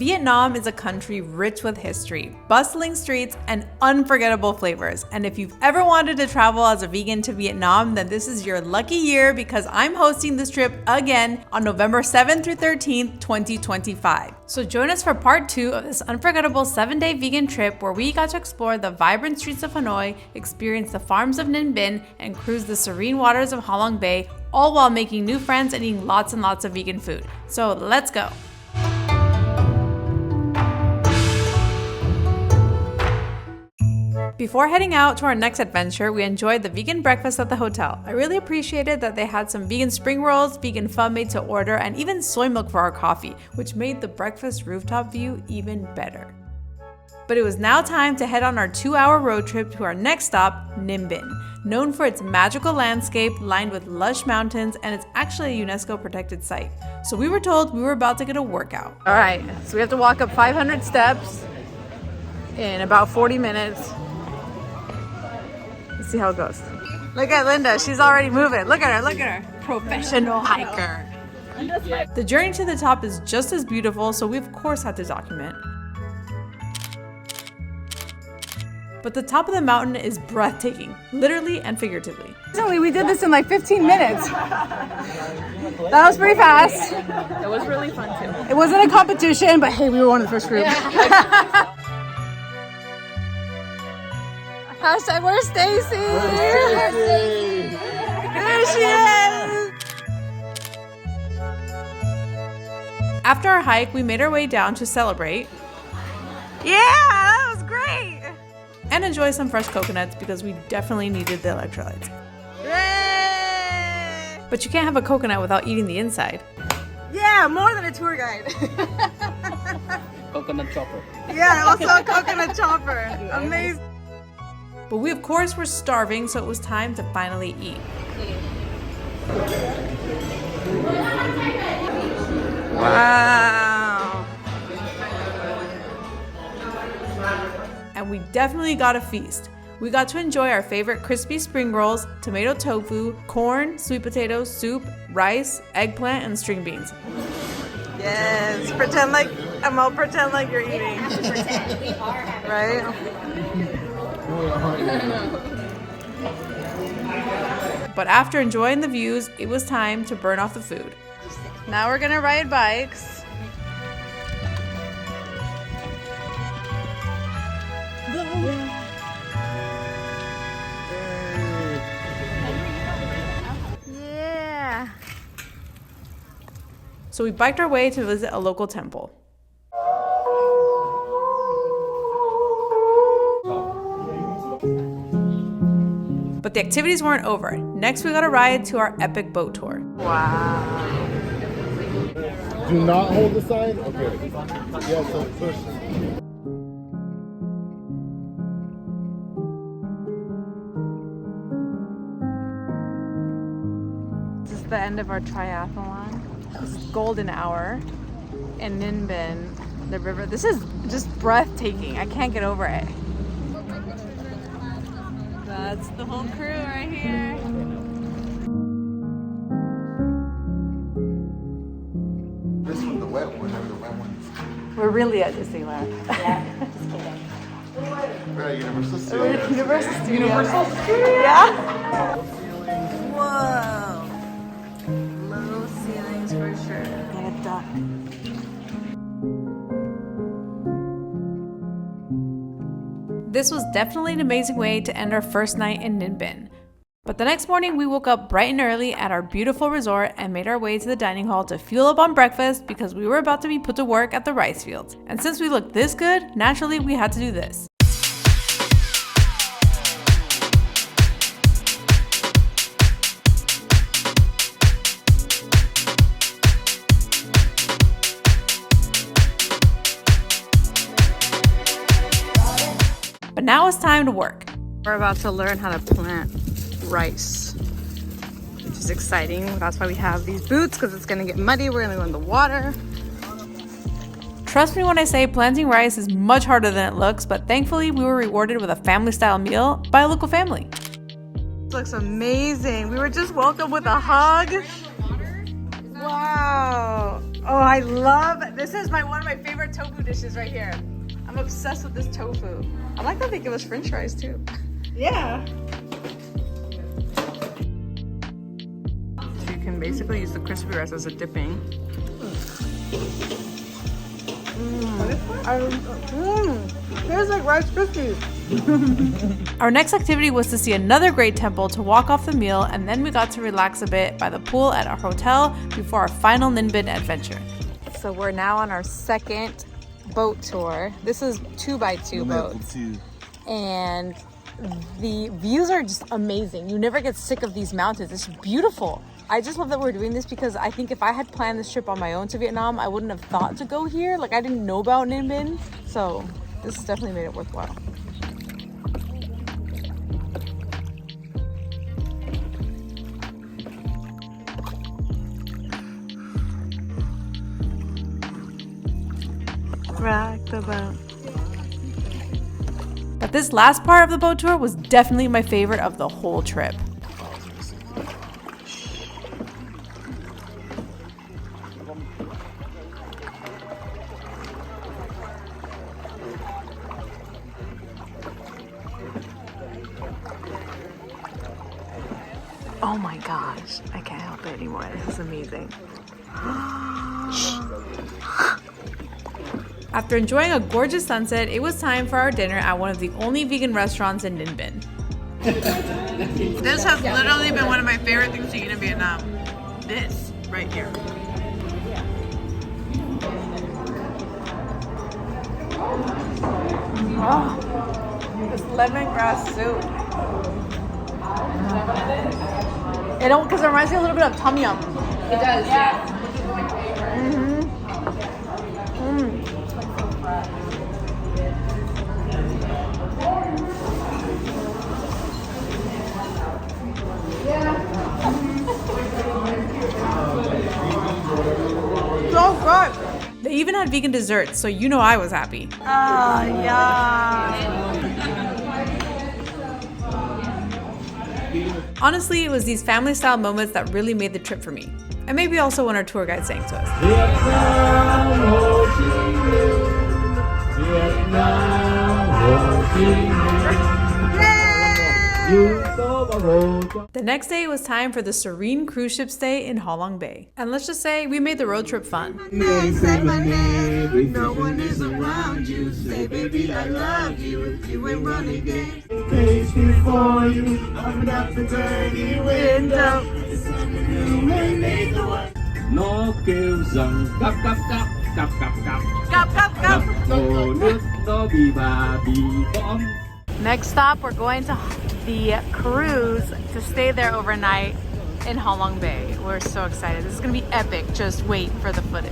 Vietnam is a country rich with history, bustling streets, and unforgettable flavors. And if you've ever wanted to travel as a vegan to Vietnam, then this is your lucky year because I'm hosting this trip again on November 7th through 13th, 2025. So join us for part 2 of this unforgettable 7-day vegan trip where we got to explore the vibrant streets of Hanoi, experience the farms of Ninh Binh, and cruise the serene waters of Halong Bay, all while making new friends and eating lots and lots of vegan food. So let's go. Before heading out to our next adventure, we enjoyed the vegan breakfast at the hotel. I really appreciated that they had some vegan spring rolls, vegan pho made to order, and even soy milk for our coffee, which made the breakfast rooftop view even better. But it was now time to head on our 2-hour road trip to our next stop, Ninh Binh, known for its magical landscape lined with lush mountains, and it's actually a UNESCO protected site. So we were told we were about to get a workout. All right, so we have to walk up 500 steps in about 40 minutes. Let's see how it goes. Look at Linda, she's already moving. Look at her, professional hiker. The journey to the top is just as beautiful, so we of course had to document. But the top of the mountain is breathtaking, literally and figuratively. Recently, we did this in like 15 minutes. That was pretty fast. It was really fun too. It wasn't a competition, but hey, we were one of the first group. Hashtag, where's Stacy? There she is! After our hike, we made our way down to celebrate. Yeah, that was great! And enjoy some fresh coconuts because we definitely needed the electrolytes. Yay! But you can't have a coconut without eating the inside. Yeah, more than a tour guide. Coconut chopper. Yeah, also a coconut chopper. Amazing. But we of course were starving, so it was time to finally eat. Wow. And we definitely got a feast. We got to enjoy our favorite crispy spring rolls, tomato tofu, corn, sweet potato, soup, rice, eggplant, and string beans. Yes, I'll pretend like you're eating. Right? But after enjoying the views, it was time to burn off the food. Now we're gonna ride bikes. Yeah. So we biked our way to visit a local temple. But the activities weren't over. Next, we got a ride to our epic boat tour. Wow. Do not hold the sign? Okay. Yeah, so push. This is the end of our triathlon. This is golden hour in Ninh Binh, the river. This is just breathtaking. I can't get over it. That's the whole crew right here. This one, the wet one, or the wet ones. We're really at Disneyland. Yeah, Universal Studios. Universal Studios. Yeah. Whoa. Low ceilings for sure. Get it done. This was definitely an amazing way to end our first night in Ninh Binh. But the next morning, we woke up bright and early at our beautiful resort and made our way to the dining hall to fuel up on breakfast because we were about to be put to work at the rice fields. And since we looked this good, naturally we had to do this. But now it's time to work. We're about to learn how to plant rice, which is exciting. That's why we have these boots, because it's gonna get muddy. We're gonna go in the water. Trust me when I say planting rice is much harder than it looks, but thankfully we were rewarded with a family-style meal by a local family. This looks amazing. We were just welcomed with a hug. Wow. Oh, I love this. is one of my favorite tofu dishes right here. I'm obsessed with this tofu. I like that they give us french fries too. Yeah. So you can basically use the crispy rice as a dipping. Tastes like Rice Krispies. Our next activity was to see another great temple to walk off the meal, and then we got to relax a bit by the pool at our hotel before our final Ninh Binh adventure. So we're now on our second boat tour. This is 2x2 boats. And the views are just amazing. You never get sick of these mountains. It's beautiful. I just love that we're doing this because I think if I had planned this trip on my own to Vietnam, I wouldn't have thought to go here. Like, I didn't know about Ninh Binh. So this definitely made it worthwhile. Rock the boat. But this last part of the boat tour was definitely my favorite of the whole trip. Oh my gosh, I can't help it anymore. This is amazing. After enjoying a gorgeous sunset, it was time for our dinner at one of the only vegan restaurants in Ninh Binh. This has literally been one of my favorite things to eat in Vietnam. This right here. Oh, this lemongrass soup. Because it reminds me a little bit of tom yum. It does, yeah. So good. They even had vegan desserts, so you know I was happy. Oh, yeah. Honestly, it was these family-style moments that really made the trip for me. And maybe also when our tour guide sang to us. The next day, it was time for the serene cruise ship stay in Halong Bay. And let's just say, we made the road trip fun. Say my name, no one is around you. Say, baby, I love you. You ain't running game. Face before you, open up the dirty window. You may make the one. Nó kêu rằng cắp cắp cắp cắp cắp cắp Cắp, cắp, cắp. Hồ nước nó bị bà bị bõm. Next stop, we're going to the cruise to stay there overnight in Halong Bay. We're so excited. This is gonna be epic. Just wait for the footage.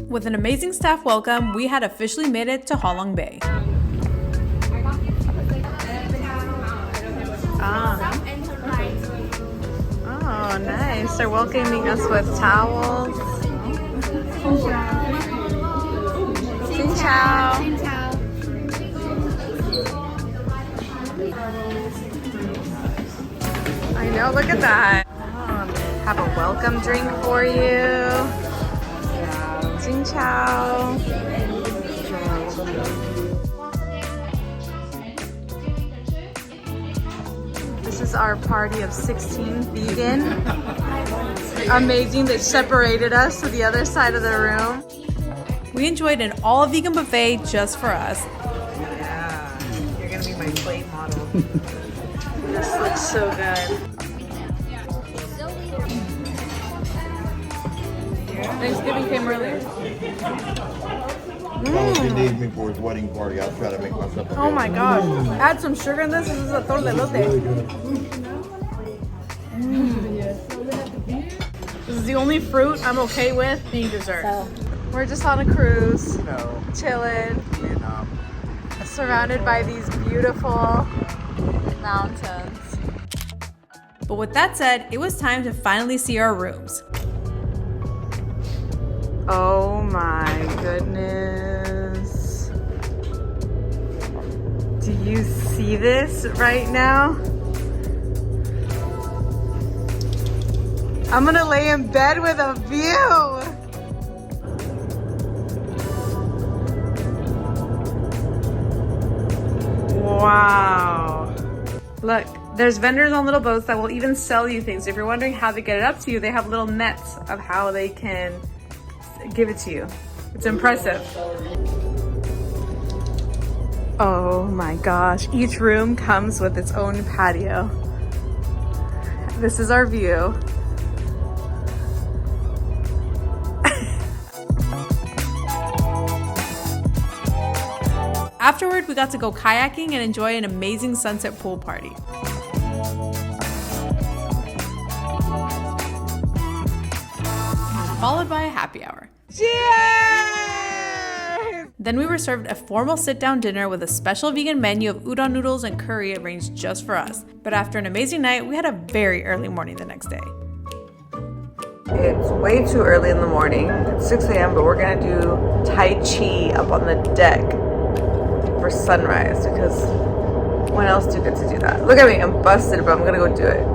With an amazing staff welcome, we had officially made it to Halong Bay. Oh, nice. They're welcoming us with towels. Xin chào. I know, look at that. Have a welcome drink for you. Xin chào. This is our party of 16 vegan. Amazing, they separated us to the other side of the room. We enjoyed an all-vegan buffet just for us. Yeah, you're gonna be my plate model. This looks so good. Thanksgiving came earlier. Well, if he needs me for his wedding party, I'll try to make myself Oh my gosh. Add some sugar in this. This is a torre de lote. This is the only fruit I'm okay with being dessert. We're just on a cruise, No, chilling, Vietnam. surrounded by these beautiful mountains. But with that said, it was time to finally see our rooms. Oh my goodness. Do you see this right now? I'm gonna lay in bed with a view. Wow. Look, there's vendors on little boats that will even sell you things. If you're wondering how they get it up to you, they have little nets of how they can give it to you. It's impressive. Oh my gosh, each room comes with its own patio. This is our view. Afterward, we got to go kayaking and enjoy an amazing sunset pool party. Followed by a happy hour. Cheers! Then we were served a formal sit-down dinner with a special vegan menu of udon noodles and curry arranged just for us. But after an amazing night, we had a very early morning the next day. It's way too early in the morning. It's 6 a.m., but we're gonna do Tai Chi up on the deck for sunrise because when else do you get to do that? Look at me, I'm busted, but I'm gonna go do it.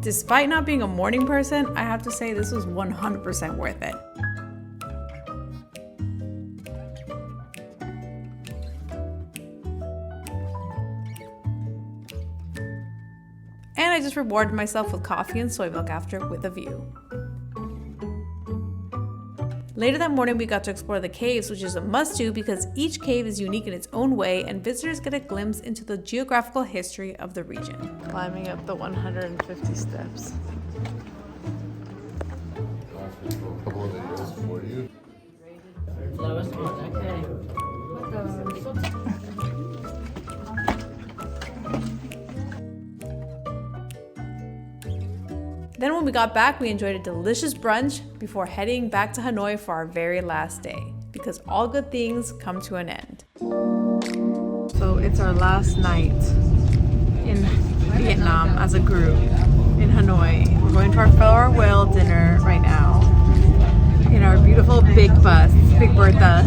Despite not being a morning person, I have to say this was 100% worth it. And I just rewarded myself with coffee and soy milk after with a view. Later that morning, we got to explore the caves, which is a must-do because each cave is unique in its own way and visitors get a glimpse into the geographical history of the region. Climbing up the 150 steps. A couple of videos for you. Lowest one, okay. Then when we got back, we enjoyed a delicious brunch before heading back to Hanoi for our very last day, because all good things come to an end. So it's our last night in Vietnam as a group in Hanoi. We're going to our farewell dinner right now in our beautiful big bus, Big Bertha.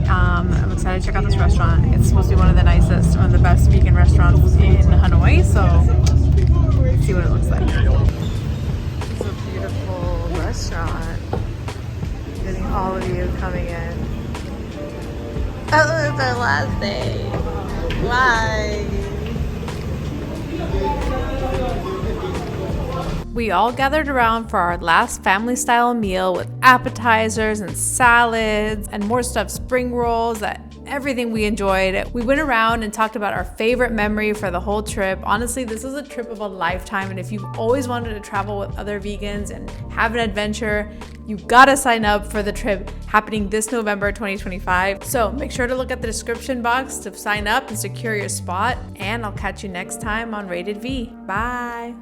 I'm excited to check out this restaurant. It's supposed to be one of the nicest, one of the best vegan restaurants in Hanoi, so let's see what it looks like. It's a beautiful restaurant. Getting all of you coming in. Oh, it's our last day. Why? We all gathered around for our last family-style meal with appetizers and salads and more stuffed spring rolls, everything we enjoyed. We went around and talked about our favorite memory for the whole trip. Honestly, this is a trip of a lifetime, and if you've always wanted to travel with other vegans and have an adventure, you gotta sign up for the trip happening this November 2025. So make sure to look at the description box to sign up and secure your spot, and I'll catch you next time on Rated V. Bye!